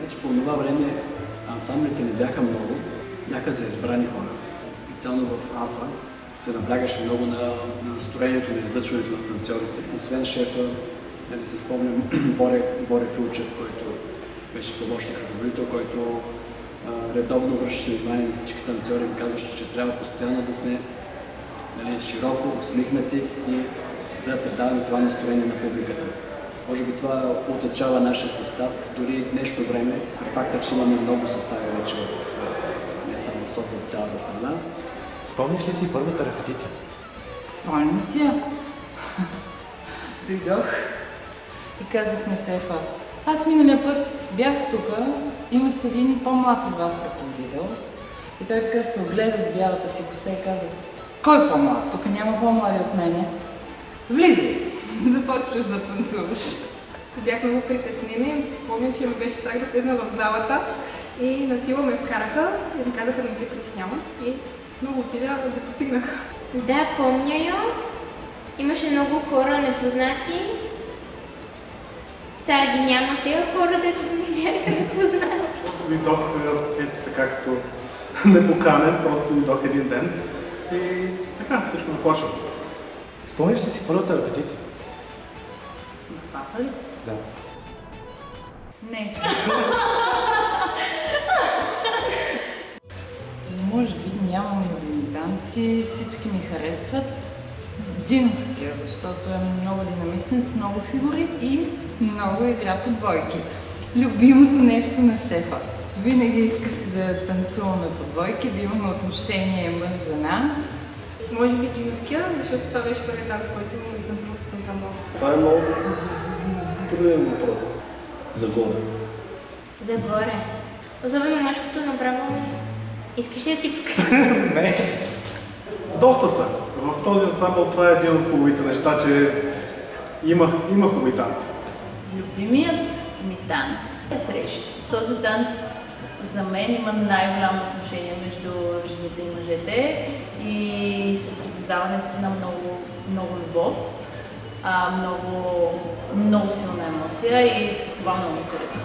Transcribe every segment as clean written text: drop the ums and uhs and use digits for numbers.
Значи по това време ансамблите не бяха много, бяха за избрани хора. Специално в АФА се наблягаше много на настроението, на излъчването на танцорите. Освен шефа, нали, се спомням Боре Филчев, който беше помощник ръководител, който редовно обръщаше внимание на всички танцори и казваше, че трябва постоянно да сме, нали, широко, усмихнати и да предаваме това настроение на публиката. Може би това отличава нашия състав, дори днешно време, при факта, че имаме много състави вече не само в София, в цялата страна. Спомниш ли си първата репетиция? Спомням си я. Дойдох и казах на шефа: аз миналия път бях тук, имаше един по-млад от вас ръководител. И той така се огледа с бялата си коса и каза: кой е по-млад? Тук няма по-млади от мене. Влизай! Започваш да танцуваш. Бях много притеснена. Помня, че ми беше страх да влезна в залата и насила ме вкараха и ми казаха да не се притеснявам. И с много усилия го постигнах. Да, помня я. Имаше много хора непознати. Сега ги няма тези хора, дето ми бяха непознати. Дойдох така като непоканен, просто дойдох един ден и така всичко започва. Спомниш ли си първата репетиция? Папа ли? Да. Не. Може би нямам любими танци, всички ми харесват. Джиновския, защото е много динамичен, с много фигури и много игра по двойки. Любимото нещо на шефа. Винаги искаше да танцуваме по двойки, да имаме отношение мъж-жена. Може би джиновския, защото това беше първият танц, който изтанцувах с ансамбъл. Това е много труден въпрос. Загоре. Загоре. Особено мъжкото направо. Искаш ли да ти покажа? Не. Доста са. В този ансамбъл това е един от хубавите неща, че има хубави танци. Любимият ми танц е срещи. Този танц за мен има най-голямо отношение между жените и мъжете и се пресъздава наистина много любов, много силна емоция и това много ми харесва.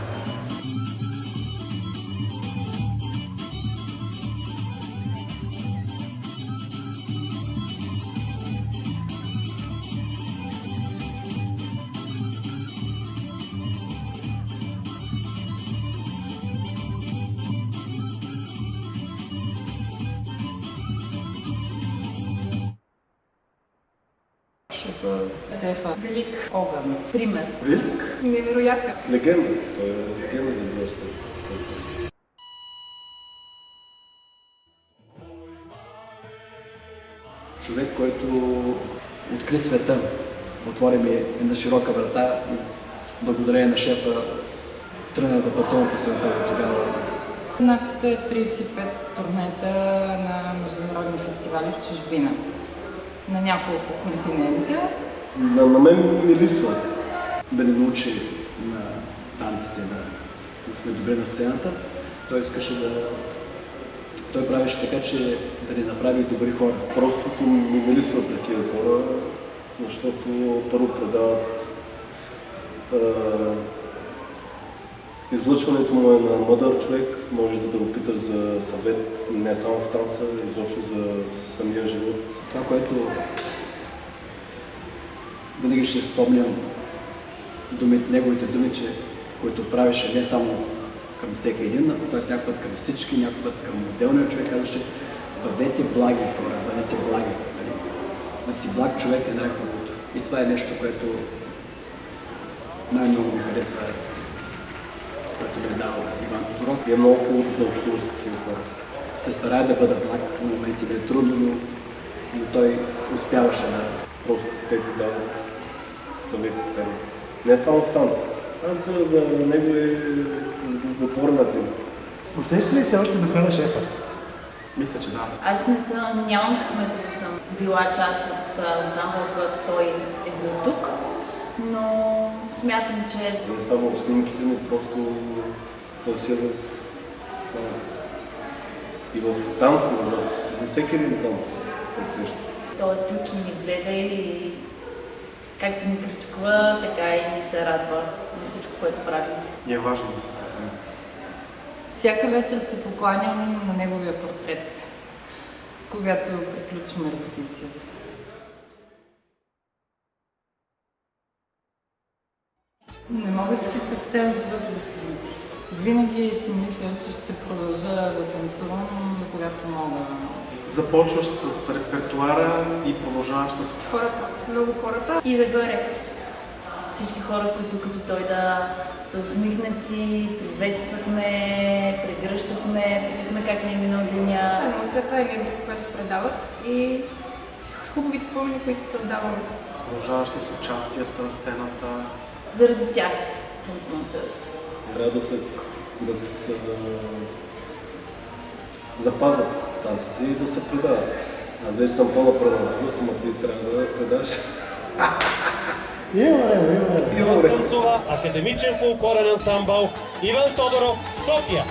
Шефа. Велик. Огън. Пример. Велик? Невероятен. Легенда. Той е легенда за българската. Човек, който откри света, отвори ми една широка врата и благодарение на шефа тръгна да пътувам по света тогава. Над 35 турнета на международни фестивали в чужбина. На няколко континента. На мен ми липсва. Да ни научи на танците, да сме добри на сцената. Той искаше Той правеше така, че да ни направи добри хора. Просто ми липсва такива хора, защото първо предават излъчването му е на мъдър човек, може да го питаш за съвет не само в танца, изобщо за самия живот. Това, което винаги ще спомням неговите думи, които правеше не само към всеки един, т.е. някой път към всички, някой път към отделния човек, казваше: бъдете благи хора, бъдете благи. Да си благ човек е най-хубавото. И това е нещо, което най-много ми хареса, което ми е дал Иван Тодоров. И е много хубаво да общуваш с такива хора. Се старая да бъда благ, в моменти ми е трудно, но той успяваше да... Просто те ти дават съвети цели. Не само в танца. Танца за него е отворена книга. Усеща ли се още духа на шефа? Мисля, че да. Аз нямам късмета да съм била част от ансамбъл, когато той е бил тук, но смятам, че... Не само в снимките, но просто той си е в сцената. И в танците, във всеки един танц се отсеща. Той е тук и ни гледа и както ни критикува, така и ни се радва на всичко, което правим. И е важно да се съхрани. Всяка вечер се покланям на неговия портрет, когато приключваме репетицията. Не мога да си представя живота без танци. Винаги си мисля, че ще продължа да танцувам, до когато мога. Започваш с репертуара и продължаваш с... Хората, много хората. И загоре. Всички хора, които като той да са усмихнати, приветстват ме, прегръщат ме, питат как ми е минал деня. Емоцията, енергията, която предават и с хубавите спомени, които създаваме. Продължаваш с участията, сцената. Заради тях танцувам все още. Трябва да се запазват танците и да се предават. Аз вече съм по-напредна възраст, ама ти трябва да предаш. Има време. Танцува академичен фолклорен ансамбъл Иван Тодоров, София.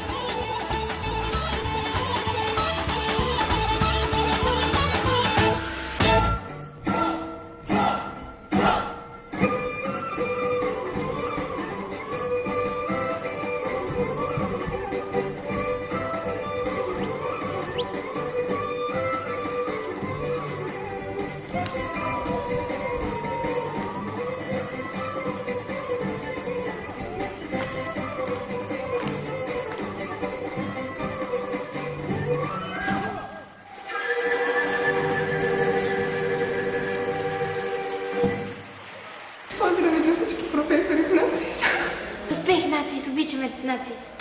Поздрави на всички професори в надвис. Успех, надвис! Обичаме те, надвис!